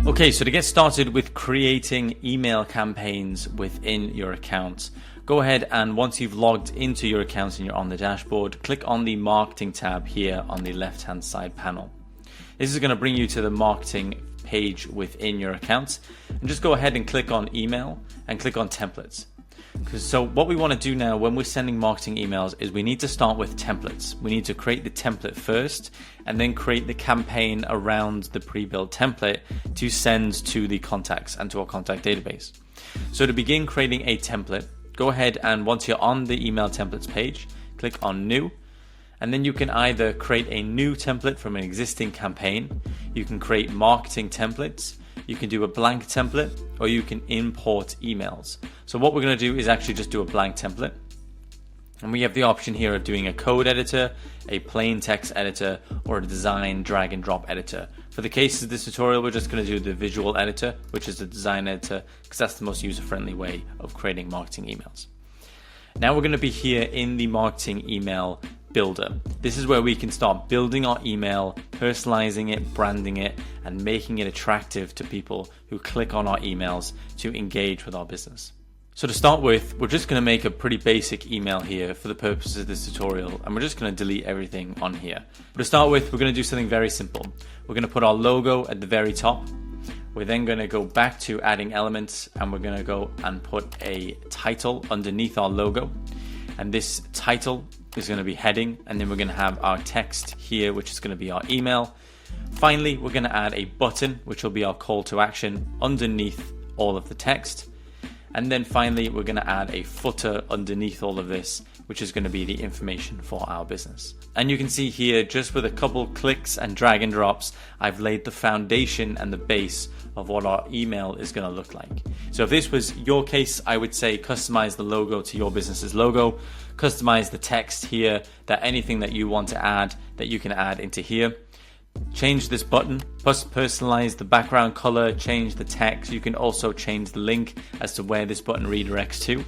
Okay, so to get started with creating email campaigns within your account, go ahead and once you've logged into your account and you're on the dashboard, click on the marketing tab here on the left hand side panel. This is going to bring you to the marketing page within your account, and just go ahead and click on email and click on templates. So what we want to do now when we're sending marketing emails is we need to start with templates. We need to create the template first and then create the campaign around the pre-built template to send to the contacts and to our contact database. So to begin creating a template, go ahead and once you're on the email templates page, click on new, and then you can either create a new template from an existing campaign, you can create marketing templates, you can do a blank template, or you can import emails. So what we're going to do is actually just do a blank template. And we have the option here of doing a code editor, a plain text editor, or a design drag and drop editor. For the case of this tutorial, we're just going to do the visual editor, which is the design editor, because that's the most user-friendly way of creating marketing emails. Now we're going to be here in the marketing email builder. This is where we can start building our email, personalizing it, branding it, and making it attractive to people who click on our emails to engage with our business. So to start with, we're just going to make a pretty basic email here for the purposes of this tutorial, and we're just going to delete everything on here. But to start with, we're going to do something very simple. We're going to put our logo at the very top. We're then going to go back to adding elements, and we're going to go and put a title underneath our logo. And this title is going to be heading, and then we're going to have our text here, which is going to be our email. Finally, we're going to add a button, which will be our call to action underneath all of the text. And then finally, we're going to add a footer underneath all of this, which is going to be the information for our business. And you can see here, just with a couple clicks and drag and drops, I've laid the foundation and the base of what our email is going to look like. So if this was your case, I would say customize the logo to your business's logo, customize the text here, that anything that you want to add, that you can add into here. Change this button, personalize the background color, change the text. You can also change the link as to where this button redirects to,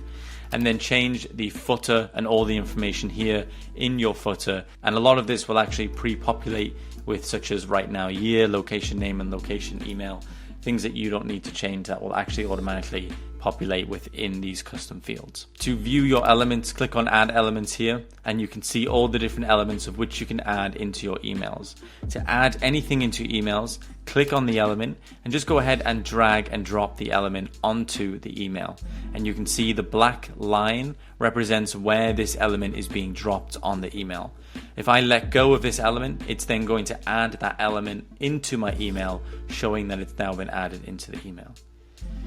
and then change the footer and all the information here in your footer. And a lot of this will actually pre-populate with such as right now, year, location name, and location email, things that you don't need to change that will actually automatically populate within these custom fields. To view your elements, click on add elements here, and you can see all the different elements of which you can add into your emails. To add anything into emails, click on the element and just go ahead and drag and drop the element onto the email. And you can see the black line represents where this element is being dropped on the email. If I let go of this element, it's then going to add that element into my email, showing that it's now been added into the email.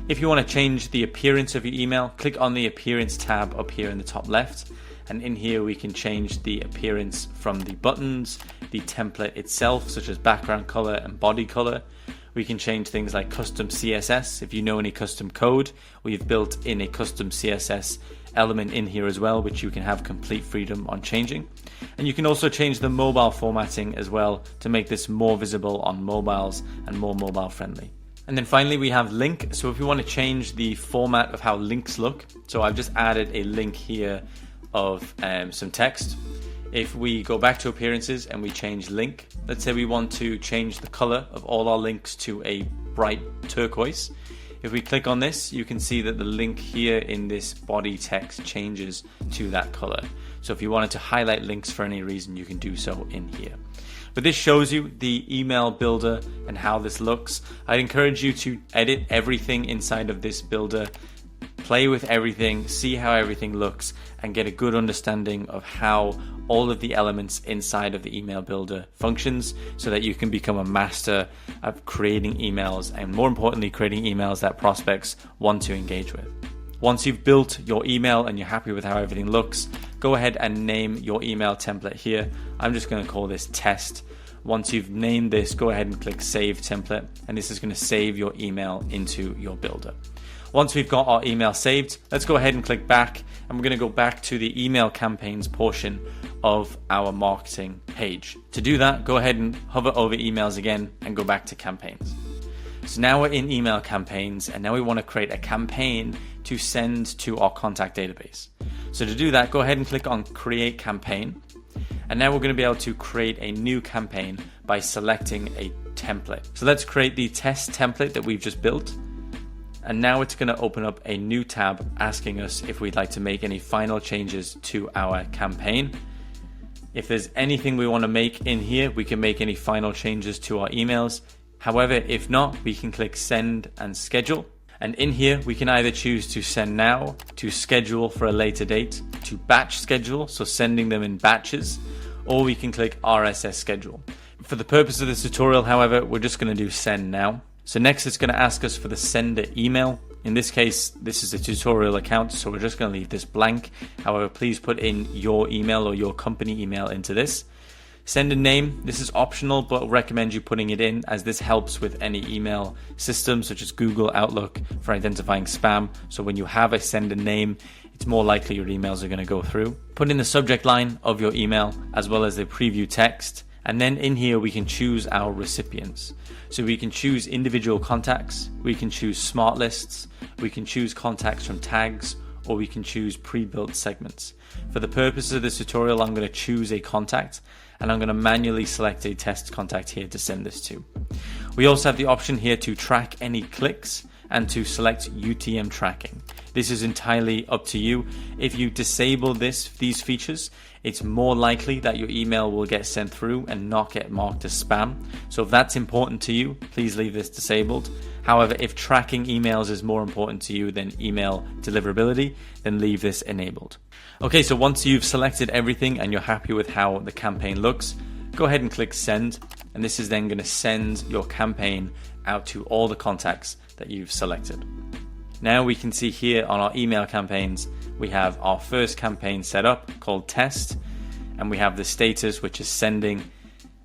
If you want to change the appearance of your email, click on the appearance tab up here in the top left. And in here we can change the appearance from the buttons, the template itself, such as background color and body color. We can change things like custom CSS. If you know any custom code, we've built in a custom CSS element in here as well, which you can have complete freedom on changing. And you can also change the mobile formatting as well to make this more visible on mobiles and more mobile friendly. And then finally we have link. So if you want to change the format of how links look, so I've just added a link here of some text. If we go back to appearances and we change link, let's say we want to change the color of all our links to a bright turquoise. If we click on this, you can see that the link here in this body text changes to that color. So if you wanted to highlight links for any reason, you can do so in here. But this shows you the email builder and how this looks. I'd encourage you to edit everything inside of this builder, play with everything, see how everything looks, and get a good understanding of how all of the elements inside of the email builder functions, so that you can become a master of creating emails, and more importantly, creating emails that prospects want to engage with. Once you've built your email and you're happy with how everything looks, go ahead and name your email template here. I'm just going to call this test. Once you've named this, go ahead and click save template, and this is going to save your email into your builder. Once we've got our email saved, let's go ahead and click back, and we're going to go back to the email campaigns portion of our marketing page. To do that, go ahead and hover over emails again and go back to campaigns. So now we're in email campaigns, and now we want to create a campaign to send to our contact database. So to do that, go ahead and click on create campaign. And now we're going to be able to create a new campaign by selecting a template. So let's create the test template that we've just built. And now it's going to open up a new tab asking us if we'd like to make any final changes to our campaign. If there's anything we want to make in here, we can make any final changes to our emails. However, if not, we can click send and schedule. And in here, we can either choose to send now, to schedule for a later date, to batch schedule, so sending them in batches, or we can click RSS schedule. For the purpose of this tutorial, however, we're just going to do send now. So next it's going to ask us for the sender email. In this case, this is a tutorial account, so we're just going to leave this blank. However, please put in your email or your company email into this. Sender name, this is optional, but recommend you putting it in as this helps with any email systems such as Google, Outlook for identifying spam. So when you have a sender name, it's more likely your emails are going to go through. Put in the subject line of your email as well as the preview text. And then in here, we can choose our recipients. So we can choose individual contacts, we can choose smart lists, we can choose contacts from tags, or we can choose pre-built segments. For the purposes of this tutorial, I'm going to choose a contact and I'm going to manually select a test contact here to send this to. We also have the option here to track any clicks and to select UTM tracking. This is entirely up to you. If you disable these features, it's more likely that your email will get sent through and not get marked as spam. So if that's important to you, please leave this disabled. However, if tracking emails is more important to you than email deliverability, then leave this enabled. Okay, so once you've selected everything and you're happy with how the campaign looks, go ahead and click send. And this is then going to send your campaign out to all the contacts that you've selected. Now we can see here on our email campaigns, we have our first campaign set up called test, and we have the status, which is sending,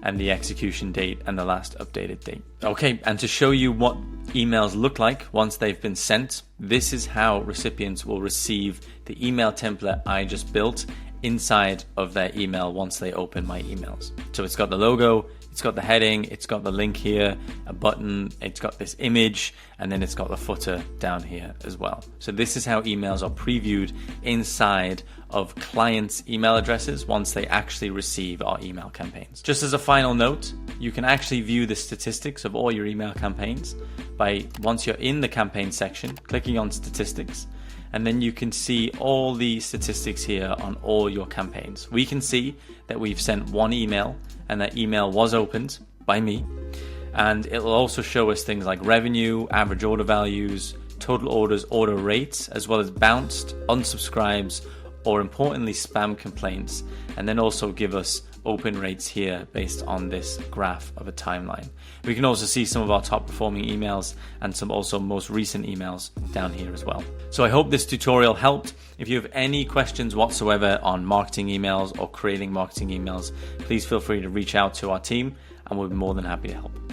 and the execution date and the last updated date. Okay, and to show you what emails look like once they've been sent, this is how recipients will receive the email template I just built inside of their email once they open my emails. So it's got the logo, it's got the heading, it's got the link here, a button, it's got this image, and then it's got the footer down here as well. So this is how emails are previewed inside of clients' email addresses once they actually receive our email campaigns. Just as a final note, you can actually view the statistics of all your email campaigns by, once you're in the campaign section, clicking on statistics, and then you can see all the statistics here on all your campaigns. We can see that we've sent one email and that email was opened by me. And it'll also show us things like revenue, average order values, total orders, order rates, as well as bounced, unsubscribes, or importantly, spam complaints. And then also give us open rates here based on this graph of a timeline. We can also see some of our top performing emails and some also most recent emails down here as well. So I hope this tutorial helped. If you have any questions whatsoever on marketing emails or creating marketing emails, please feel free to reach out to our team and we'll be more than happy to help.